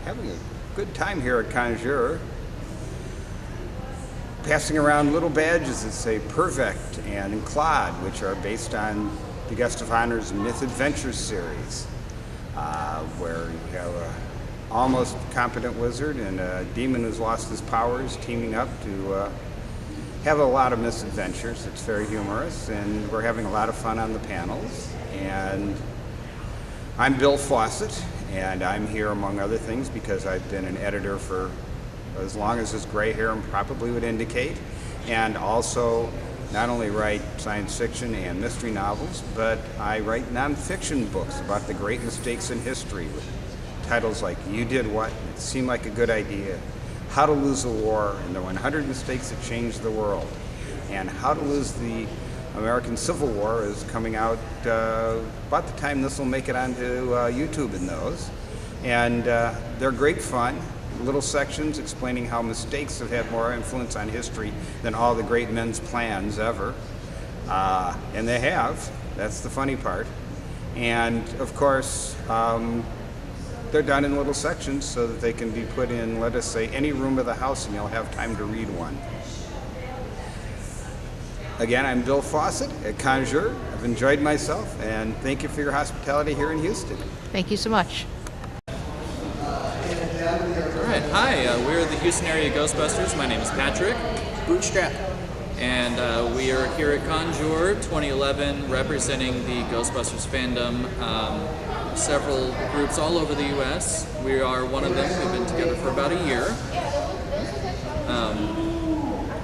having a good time here at Con-Jour, passing around little badges that say Perfect and Claude, which are based on the Guest of Honor's Myth Adventures series, where you have a almost competent wizard and a demon who's lost his powers teaming up to have a lot of misadventures. It's very humorous, and we're having a lot of fun on the panels. And I'm Bill Flosses, and I'm here among other things because I've been an editor for as long as his gray hair probably would indicate, and also not only write science fiction and mystery novels, but I write nonfiction books about the great mistakes in history with titles like You Did What? It Seemed Like a Good Idea, How to Lose a War, and the 100 Mistakes That Changed the World, and How to Lose the American Civil War is coming out about the time this will make it onto YouTube in those. And they're great fun, little sections explaining how mistakes have had more influence on history than all the great men's plans ever. And they have. That's the funny part. And of course, they're done in little sections so that they can be put in, let us say, any room of the house and you'll have time to read one. Again, I'm Bill Flosses at Con-Jour. I've enjoyed myself, and thank you for your hospitality here in Houston. Thank you so much. All right, hi, we're the Houston area Ghostbusters. My name is Patrick. Bootstrap. And we are here at Con-Jour 2011 representing the Ghostbusters fandom. Several groups all over the U.S. We are one of them. We've been together for about a year.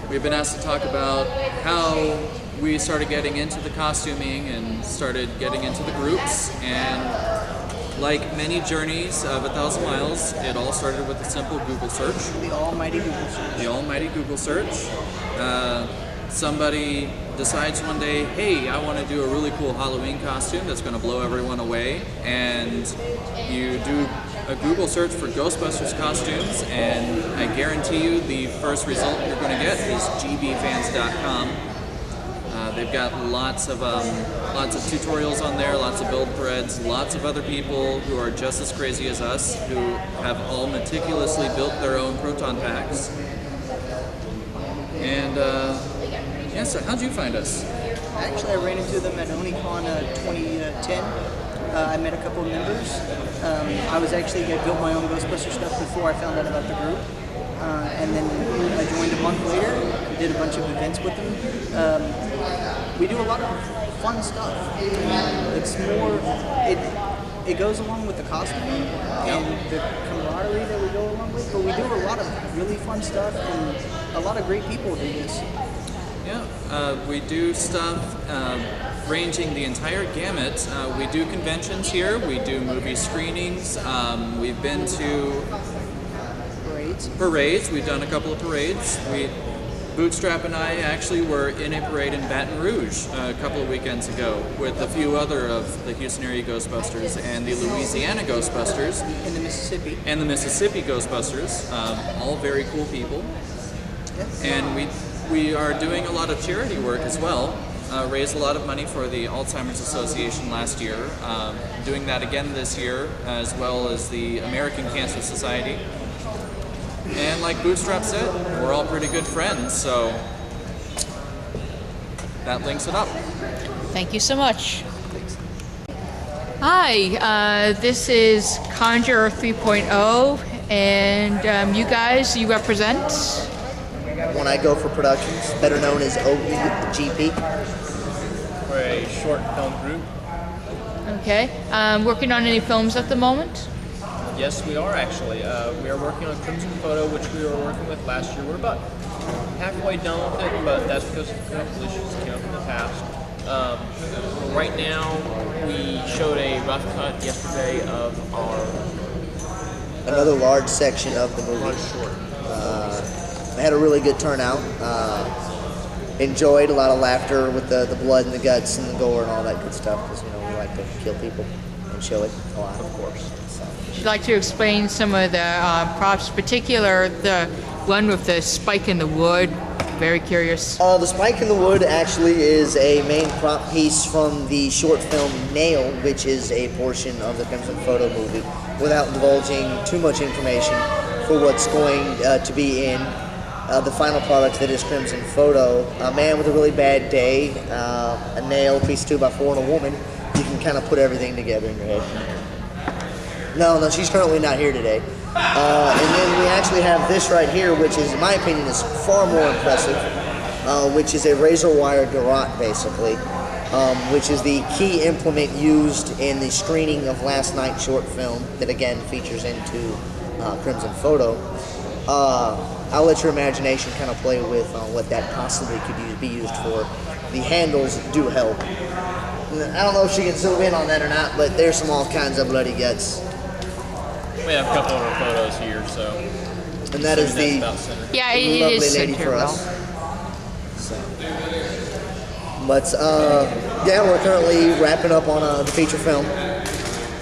We've been asked to talk about how we started getting into the costuming and started getting into the groups. And like many journeys of 1,000 miles, it all started with a simple Google search. The almighty Google search. The almighty Google search. Somebody decides one day, hey, I want to do a really cool Halloween costume that's going to blow everyone away. And you do a Google search for Ghostbusters costumes, and I guarantee you the first result you're going to get is gbfans.com. They've got lots of tutorials on there, lots of build threads, lots of other people who are just as crazy as us, who have all meticulously built their own proton packs. And yeah, so how'd you find us? Actually, I ran into them at OniCon 2010. I met a couple of members. I built my own Ghostbuster stuff before I found out about the group. And then I joined a month later, did a bunch of events with them. We do a lot of fun stuff. It's more, it goes along with the costume and the camaraderie that we go along with, but we do a lot of really fun stuff, and a lot of great people do this. Yeah, we do stuff ranging the entire gamut. We do conventions here, we do movie screenings, we've been to parades. We've done a couple of parades. Bootstrap and I actually were in a parade in Baton Rouge a couple of weekends ago with a few other of the Houston area Ghostbusters and the Louisiana Ghostbusters. And the Mississippi. And the Mississippi Ghostbusters. All very cool people. Yes. And we are doing a lot of charity work as well. Raised a lot of money for the Alzheimer's Association last year. Doing that again this year, as well as the American Cancer Society. And like Bootstrap said, we're all pretty good friends, so that links it up. Thank you so much. Hi, this is Con-Jour 3.0, and you represent? When I Go for Productions, better known as OEGP. We're a short film group. Okay. Working on any films at the moment? Yes, we are actually. We are working on Crimson Photo, which we were working with last year. We're about halfway done with it, but that's because of technical issues that came up in the past. Right now, we showed a rough cut yesterday of our another large section of the movie. large short. They had a really good turnout. Enjoyed a lot of laughter with the blood and the guts and the gore and all that good stuff, because we like to kill people and show it a lot, of course. So. Would you like to explain some of the props, particular the one with the spike in the wood, very curious. The spike in the wood actually is a main prop piece from the short film Nail, which is a portion of the Crimson Photo movie, without divulging too much information for what's going to be in the final product that is Crimson Photo. A man with a really bad day, a nail, piece 2x4, and a woman. You can kind of put everything together in your head. No, she's currently not here today. And then we actually have this right here, which is, in my opinion, is far more impressive, which is a razor wire garrote, basically, which is the key implement used in the screening of last night's short film that, again, features into Crimson Photo. I'll let your imagination kind of play with what that possibly could be used for. The handles do help. I don't know if she can zoom in on that or not, but there's all kinds of bloody guts. We have a couple of our photos here, so. And that is the about center. Yeah, it lovely is lady center for well. us. So. But yeah, we're currently wrapping up on the feature film,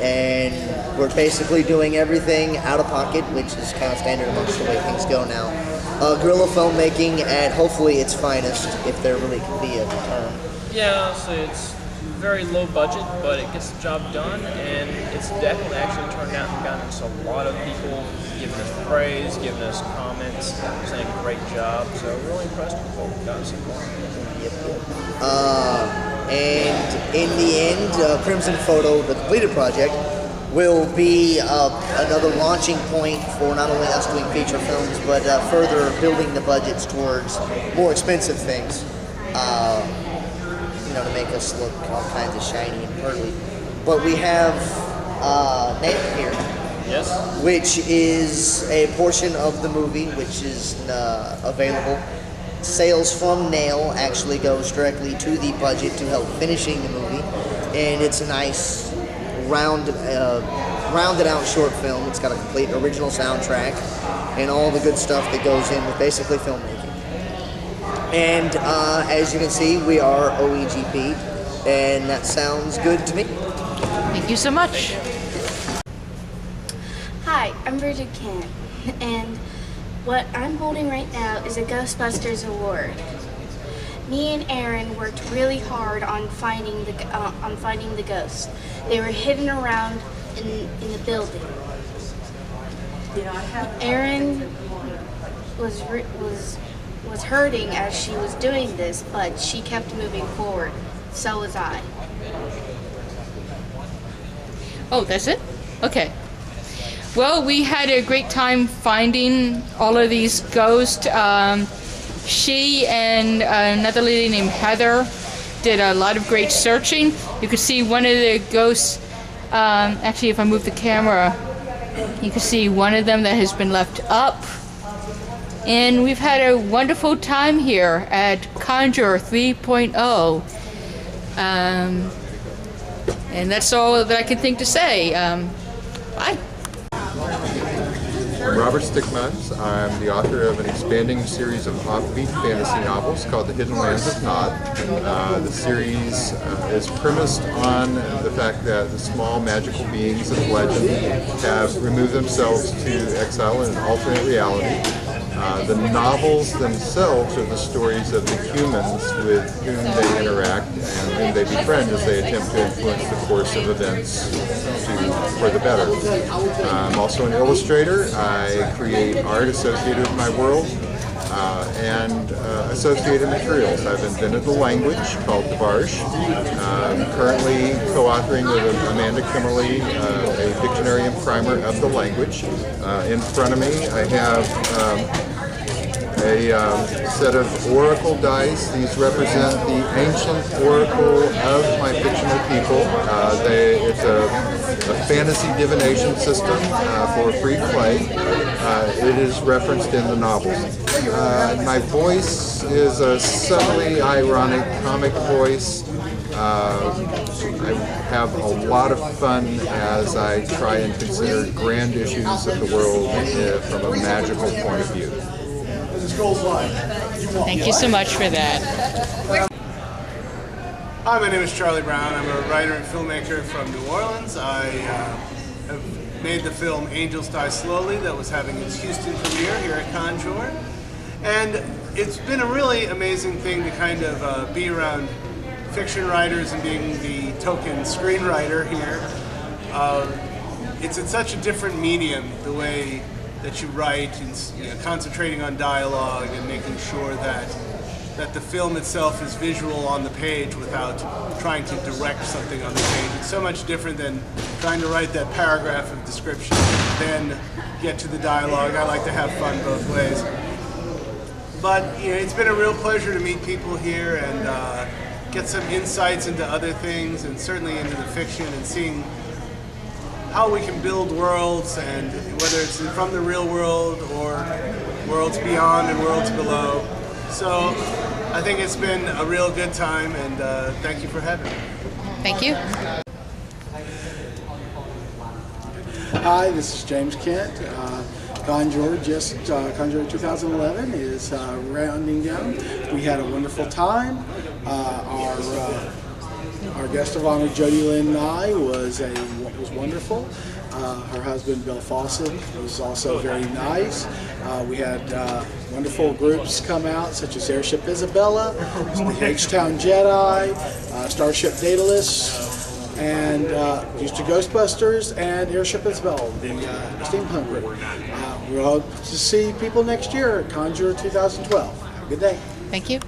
and we're basically doing everything out of pocket, which is kind of standard amongst the way things go now. Guerrilla filmmaking at hopefully its finest, if there really can be a term. Yeah, so it's very low budget, but it gets the job done, and it's definitely actually turned out and gotten us a lot of people giving us praise, giving us comments, saying great job. So really impressed with what we've gotten so far. And in the end, Crimson Photo, the completed project, will be another launching point for not only us doing feature films, but further building the budgets towards more expensive things. To make us look all kinds of shiny and pearly. But we have Nail here. Yes. Which is a portion of the movie which is available. Sales from Nail actually goes directly to the budget to help finishing the movie. And it's a nice rounded out short film. It's got a complete original soundtrack and all the good stuff that goes in with basically filmmaking. And as you can see, we are OEGP, and that sounds good to me. Thank you so much. Hi, I'm Bridget Kim, and what I'm holding right now is a Ghostbusters Award. Me and Aaron worked really hard on finding the ghosts. They were hidden around in the building. Aaron was hurting as she was doing this, but she kept moving forward. So was I. Oh, that's it? Okay. Well, we had a great time finding all of these ghosts. She and another lady named Heather did a lot of great searching. You could see one of the ghosts, actually if I move the camera, you can see one of them that has been left up. And we've had a wonderful time here at Con-Jour 3.0. And that's all that I can think to say. Bye. I'm Robert Stickmuns. I'm the author of an expanding series of offbeat fantasy novels called The Hidden Lands of Nod. The series is premised on the fact that the small magical beings of legend have removed themselves to exile in an alternate reality. The novels themselves are the stories of the humans with whom they interact and whom they befriend as they attempt to influence the course of events for the better. I'm also an illustrator. I create art associated with my world and associated materials. I've invented a language called Devarge. I'm currently co-authoring with Amanda Kimmerly a dictionary and primer of the language. In front of me I have a set of oracle dice. These represent the ancient oracle of my fictional people. It's a fantasy divination system for free play. It is referenced in the novels. My voice is a subtly ironic comic voice. I have a lot of fun as I try and consider grand issues of the world from a magical point of view. Thank you so much for that. Hi, my name is Charlie Brown. I'm a writer and filmmaker from New Orleans. I have made the film Angels Die Slowly that was having its Houston premiere here at Con-Jour. And it's been a really amazing thing to kind of be around fiction writers and being the token screenwriter here. It's in such a different medium, the way that you write, and concentrating on dialogue and making sure that the film itself is visual on the page without trying to direct something on the page. It's so much different than trying to write that paragraph of description and then get to the dialogue. I like to have fun both ways. But it's been a real pleasure to meet people here and get some insights into other things, and certainly into the fiction, and seeing how we can build worlds, and whether it's from the real world or worlds beyond and worlds below. So I think it's been a real good time, and thank you for having me. Thank you. Hi, this is James Kent. Con-Jour, Con-Jour 2011 is rounding down. We had a wonderful time. Our guest of honor, Jody Lynn Nye, was wonderful. Her husband, Bill Flosses, was also very nice. We had wonderful groups come out, such as Airship Isabella, the H-Town Jedi, Starship Daedalus, and used to Ghostbusters, and Airship Isabella, the steampunk group. We hope to see people next year at Con-Jour 2012. Have a good day. Thank you.